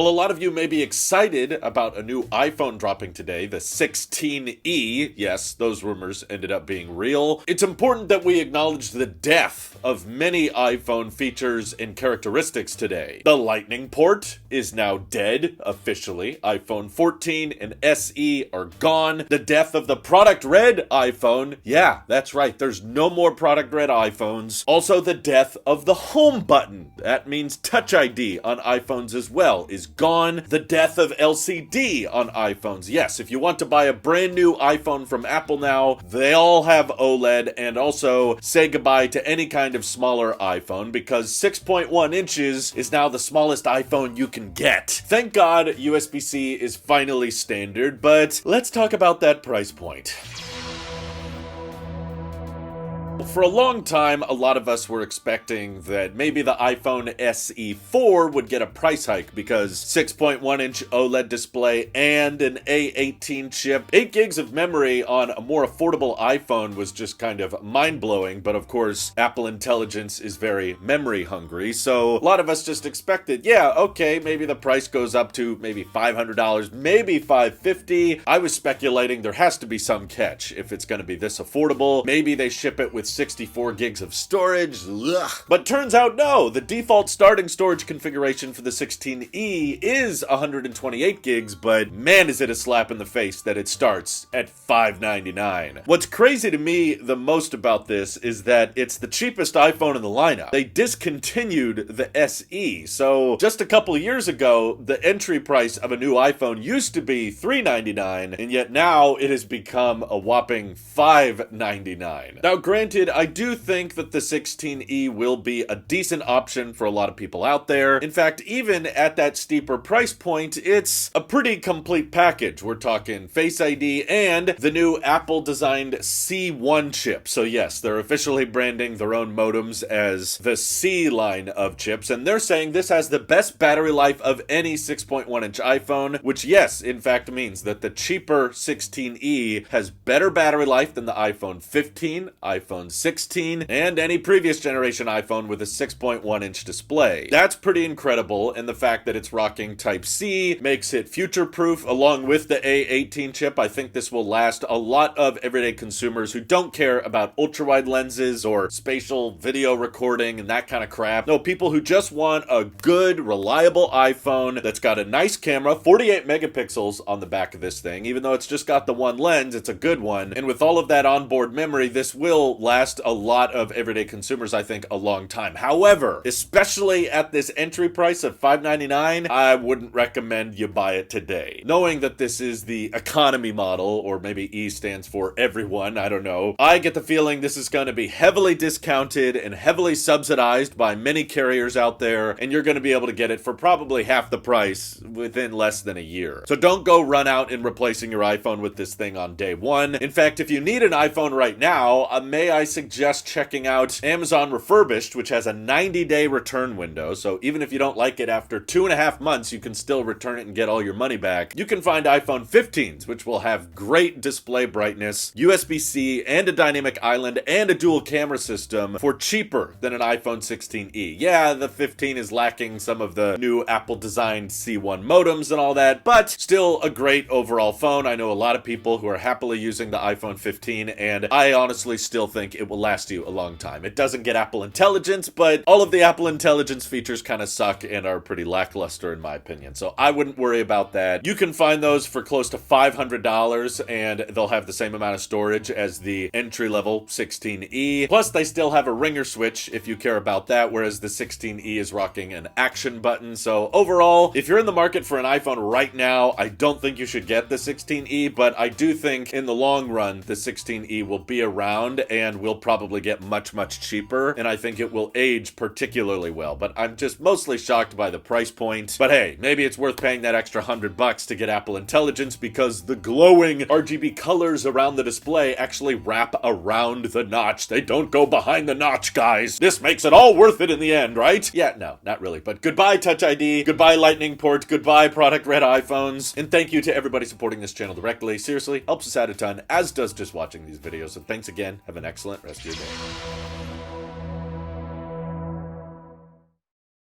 Well, a lot of you may be excited about a new iPhone dropping today, the 16E. Yes, those rumors ended up being real. It's important that we acknowledge the death of many iPhone features and characteristics today. The Lightning port is now dead, officially. iPhone 14 and SE are gone. The death of the product red iPhone. Yeah, that's right. There's no more product red iPhones. Also, the death of the home button. That means Touch ID on iPhones as well is gone. The death of LCD on iPhones. Yes, if you want to buy a brand new iPhone from Apple now, they all have OLED, and also say goodbye to any kind of smaller iPhone because 6.1 inches is now the smallest iPhone you can get. Thank God USB-C is finally standard, but let's talk about that price point. For a long time, a lot of us were expecting that maybe the iPhone SE4 would get a price hike because 6.1-inch OLED display and an A18 chip. 8 gigs of memory on a more affordable iPhone was just kind of mind-blowing, but of course, Apple Intelligence is very memory hungry, so a lot of us just expected, yeah, okay, maybe the price goes up to maybe $500, maybe $550. I was speculating there has to be some catch if it's going to be this affordable. Maybe they ship it with 64 gigs of storage. Ugh. But turns out no, the default starting storage configuration for the 16E is 128 gigs, but man is it a slap in the face that it starts at $599. What's crazy to me the most about this is that it's the cheapest iPhone in the lineup. They discontinued the SE, so just a couple years ago, the entry price of a new iPhone used to be $399, and yet now it has become a whopping $599. Now granted, I do think that the 16E will be a decent option for a lot of people out there. In fact, even at that steeper price point, it's a pretty complete package. We're talking Face ID and the new Apple-designed C1 chip. So yes, they're officially branding their own modems as the C line of chips, and they're saying this has the best battery life of any 6.1-inch iPhone, which yes, in fact means that the cheaper 16E has better battery life than the iPhone 15, iPhone 16, and any previous generation iPhone with a 6.1-inch display. That's pretty incredible, and the fact that it's rocking Type-C makes it future-proof along with the A18 chip. I think this will last a lot of everyday consumers who don't care about ultra-wide lenses or spatial video recording and that kind of crap. No, people who just want a good, reliable iPhone that's got a nice camera, 48 megapixels on the back of this thing. Even though it's just got the one lens, it's a good one, and with all of that onboard memory, this will last a lot of everyday consumers, I think, a long time. However, especially at this entry price of $599, I wouldn't recommend you buy it today. Knowing that this is the economy model, or maybe E stands for everyone, I don't know, I get the feeling this is going to be heavily discounted and heavily subsidized by many carriers out there, and you're going to be able to get it for probably half the price within less than a year. So don't go run out and replacing your iPhone with this thing on day one. In fact, if you need an iPhone right now, may I suggest checking out Amazon Refurbished, which has a 90-day return window, so even if you don't like it after 2.5 months, you can still return it and get all your money back. You can find iPhone 15s, which will have great display brightness, USB-C, and a dynamic island, and a dual camera system for cheaper than an iPhone 16e. Yeah, the 15 is lacking some of the new Apple-designed C1 modems and all that, but still a great overall phone. I know a lot of people who are happily using the iPhone 15, and I honestly still think it will last you a long time. It doesn't get Apple Intelligence, but all of the Apple Intelligence features kind of suck and are pretty lackluster in my opinion, so I wouldn't worry about that. You can find those for close to $500, and they'll have the same amount of storage as the entry-level 16e. Plus, they still have a ringer switch if you care about that, whereas the 16e is rocking an action button. So overall, if you're in the market for an iPhone right now, I don't think you should get the 16e, but I do think in the long run, the 16e will be around and will probably get much, much cheaper, and I think it will age particularly well. But I'm just mostly shocked by the price point. But hey, maybe it's worth paying that extra $100 to get Apple Intelligence because the glowing RGB colors around the display actually wrap around the notch. They don't go behind the notch, guys. This makes it all worth it in the end, right? Yeah, no, not really. But goodbye Touch ID, goodbye Lightning port, goodbye product red iPhones, and thank you to everybody supporting this channel directly. Seriously, helps us out a ton, as does just watching these videos. So thanks again. Have an excellent rest of your day.